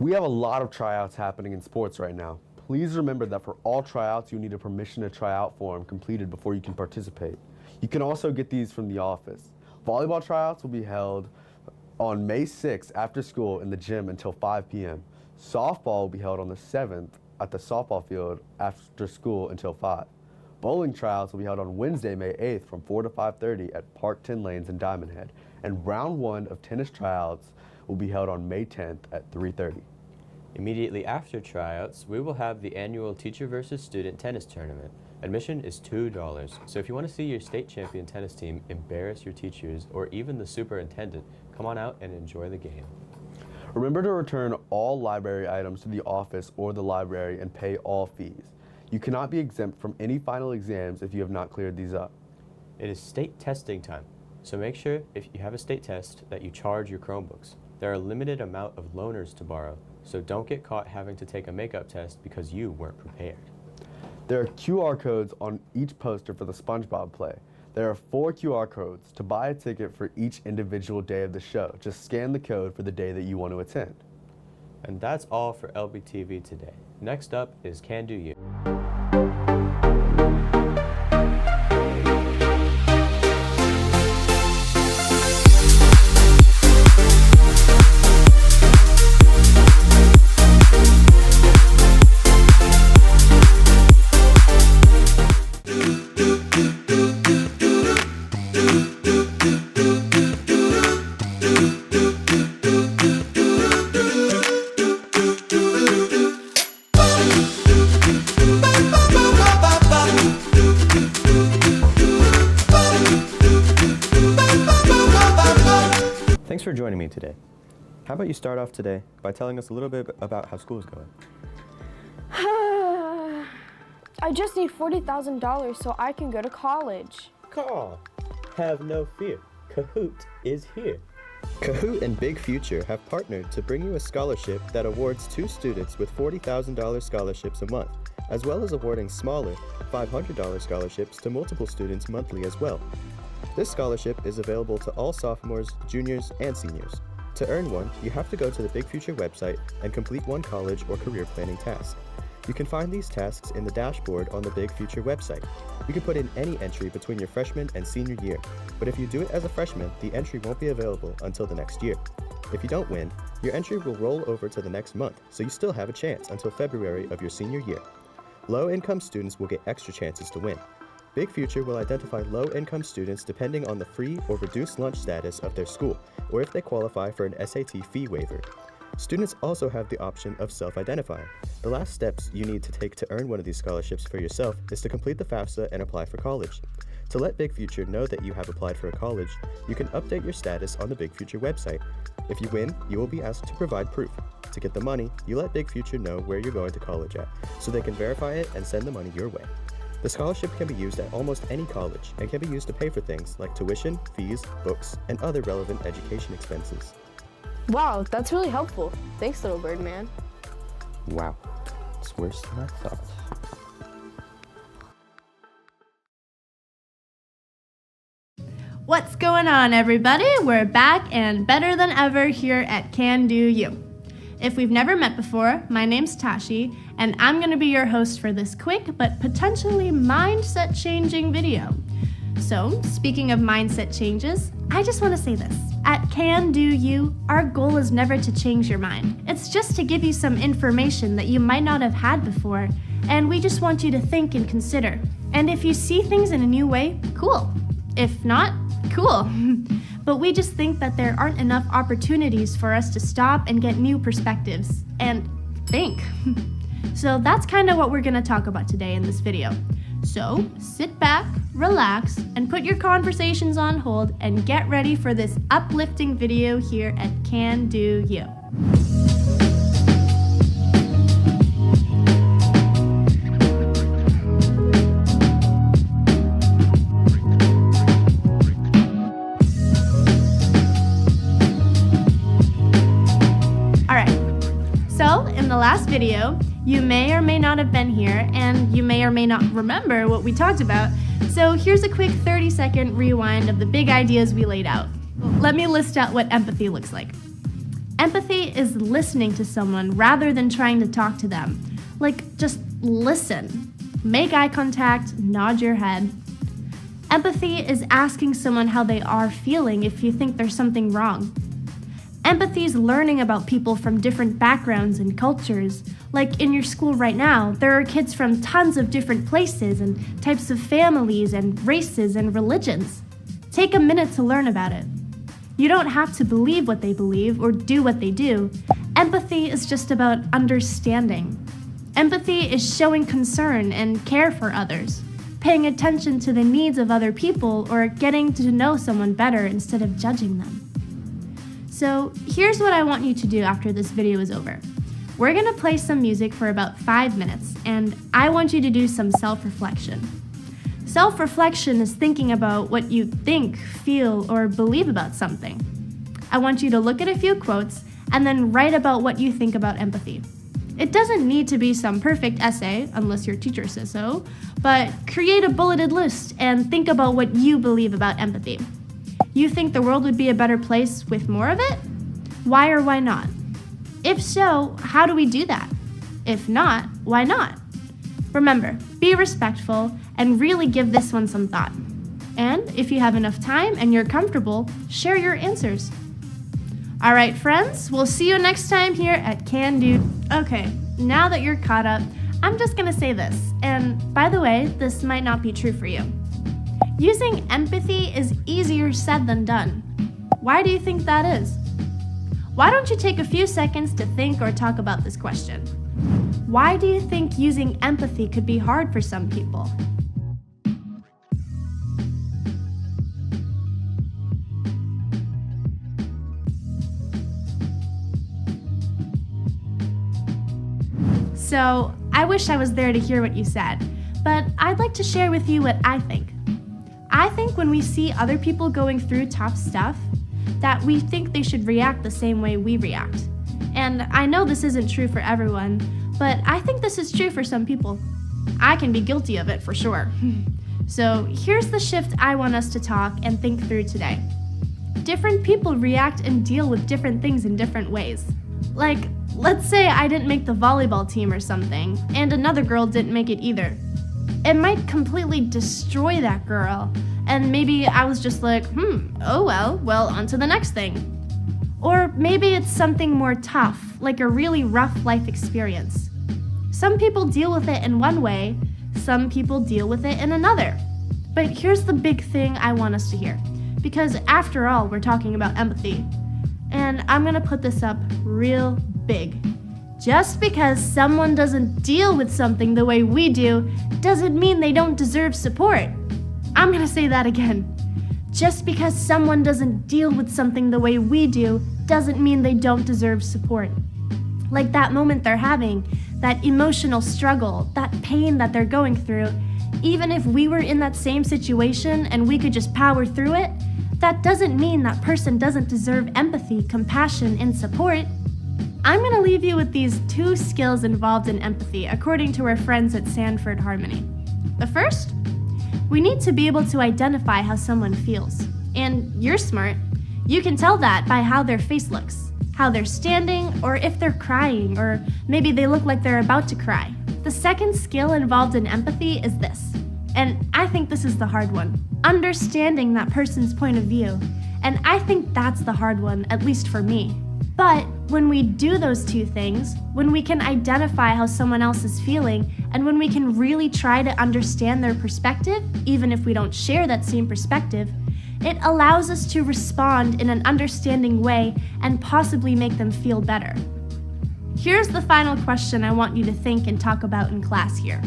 We have a lot of tryouts happening in sports right now. Please remember that for all tryouts, you need a permission to try out form completed before you can participate. You can also get these from the office. Volleyball tryouts will be held on May 6th after school in the gym until 5 p.m. Softball will be held on the 7th at the softball field after school until 5. Bowling tryouts will be held on Wednesday, May 8th from 4 to 5:30 at Park 10 Lanes in Diamond Head. And round 1 of tennis tryouts will be held on May 10th at 3:30. Immediately after tryouts, we will have the annual Teacher versus Student tennis tournament. Admission is $2, so if you want to see your state champion tennis team embarrass your teachers or even the superintendent, come on out and enjoy the game. Remember to return all library items to the office or the library and pay all fees. You cannot be exempt from any final exams if you have not cleared these up. It is state testing time, so make sure if you have a state test that you charge your Chromebooks. There are a limited amount of loaners to borrow, so don't get caught having to take a makeup test because you weren't prepared. There are QR codes on each poster for the SpongeBob play. There are 4 QR codes to buy a ticket for each individual day of the show. Just scan the code for the day that you want to attend. And that's all for Lbtv today. Next up is Can Do You. Thanks for joining me today. How about you start off today by telling us a little bit about how school is going? I just need $40,000 so I can go to college. Call. Have no fear. Kahoot is here. Kahoot and Big Future have partnered to bring you a scholarship that awards 2 students with $40,000 scholarships a month, as well as awarding smaller $500 scholarships to multiple students monthly as well. This scholarship is available to all sophomores, juniors, and seniors. To earn one, you have to go to the Big Future website and complete one college or career planning task. You can find these tasks in the dashboard on the Big Future website. You can put in any entry between your freshman and senior year, but if you do it as a freshman, the entry won't be available until the next year. If you don't win, your entry will roll over to the next month, so you still have a chance until February of your senior year. Low-income students will get extra chances to win. Big Future will identify low-income students depending on the free or reduced lunch status of their school, or if they qualify for an SAT fee waiver. Students also have the option of self-identifying. The last steps you need to take to earn one of these scholarships for yourself is to complete the FAFSA and apply for college. To let Big Future know that you have applied for a college, you can update your status on the Big Future website. If you win, you will be asked to provide proof. To get the money, you let Big Future know where you're going to college at, so they can verify it and send the money your way. The scholarship can be used at almost any college and can be used to pay for things like tuition, fees, books, and other relevant education expenses. Wow, that's really helpful. Thanks, little bird man. Wow, it's worse than I thought. What's going on, everybody? We're back and better than ever here at Can Do You. If we've never met before, my name's Tashi, and I'm going to be your host for this quick but potentially mindset-changing video. So, speaking of mindset changes, I just want to say this. At Can Do You, our goal is never to change your mind. It's just to give you some information that you might not have had before, and we just want you to think and consider. And if you see things in a new way, cool. If not, cool. But we just think that there aren't enough opportunities for us to stop and get new perspectives and think. So that's kind of what we're going to talk about today in this video. So sit back, relax, and put your conversations on hold and get ready for this uplifting video here at Can Do You. The last video, you may or may not have been here, and you may or may not remember what we talked about, so here's a quick 30-second rewind of the big ideas we laid out. Let me list out what empathy looks like. Empathy is listening to someone rather than trying to talk to them. Like, just listen. Make eye contact, nod your head. Empathy is asking someone how they are feeling if you think there's something wrong. Empathy is learning about people from different backgrounds and cultures. Like in your school right now, there are kids from tons of different places and types of families and races and religions. Take a minute to learn about it. You don't have to believe what they believe or do what they do. Empathy is just about understanding. Empathy is showing concern and care for others, paying attention to the needs of other people, or getting to know someone better instead of judging them. So here's what I want you to do after this video is over. We're gonna play some music for about 5 minutes, and I want you to do some self-reflection. Self-reflection is thinking about what you think, feel, or believe about something. I want you to look at a few quotes and then write about what you think about empathy. It doesn't need to be some perfect essay, unless your teacher says so, but create a bulleted list and think about what you believe about empathy. You think the world would be a better place with more of it? Why or why not? If so, how do we do that? If not, why not? Remember, be respectful and really give this one some thought. And if you have enough time and you're comfortable, share your answers. All right, friends, we'll see you next time here at Can Do. Okay, now that you're caught up, I'm just gonna say this, and by the way, this might not be true for you. Using empathy is easier said than done. Why do you think that is? Why don't you take a few seconds to think or talk about this question? Why do you think using empathy could be hard for some people? So, I wish I was there to hear what you said, but I'd like to share with you what I think. I think when we see other people going through tough stuff, that we think they should react the same way we react. And I know this isn't true for everyone, but I think this is true for some people. I can be guilty of it for sure. So here's the shift I want us to talk and think through today. Different people react and deal with different things in different ways. Like, let's say I didn't make the volleyball team or something, and another girl didn't make it either. It might completely destroy that girl, and maybe I was just like, oh well, on to the next thing. Or maybe it's something more tough, like a really rough life experience. Some people deal with it in one way, some people deal with it in another. But here's the big thing I want us to hear, because after all, we're talking about empathy. And I'm gonna put this up real big. Just because someone doesn't deal with something the way we do, doesn't mean they don't deserve support. I'm gonna say that again. Just because someone doesn't deal with something the way we do, doesn't mean they don't deserve support. Like that moment they're having, that emotional struggle, that pain that they're going through, even if we were in that same situation and we could just power through it, that doesn't mean that person doesn't deserve empathy, compassion, and support. I'm going to leave you with these 2 skills involved in empathy, according to our friends at Sanford Harmony. The first, we need to be able to identify how someone feels. And you're smart. You can tell that by how their face looks, how they're standing, or if they're crying, or maybe they look like they're about to cry. The second skill involved in empathy is this, and I think this is the hard one, understanding that person's point of view. And I think that's the hard one, at least for me. But when we do those 2 things, when we can identify how someone else is feeling, and when we can really try to understand their perspective, even if we don't share that same perspective, it allows us to respond in an understanding way and possibly make them feel better. Here's the final question I want you to think and talk about in class here.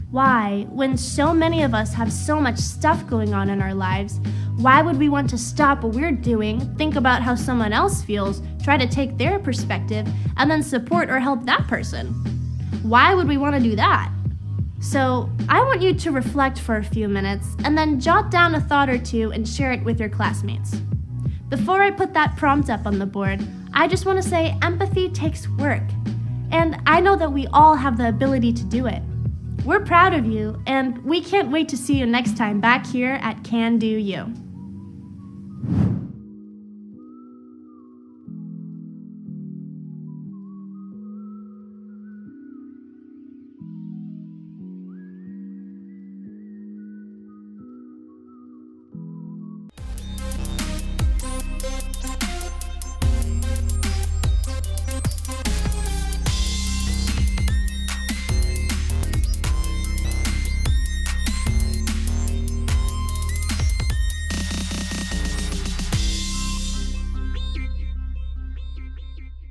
Why, when so many of us have so much stuff going on in our lives, why would we want to stop what we're doing, think about how someone else feels, try to take their perspective, and then support or help that person? Why would we want to do that? So, I want you to reflect for a few minutes and then jot down a thought or 2 and share it with your classmates. Before I put that prompt up on the board, I just want to say empathy takes work. And I know that we all have the ability to do it. We're proud of you, and we can't wait to see you next time back here at Can Do You.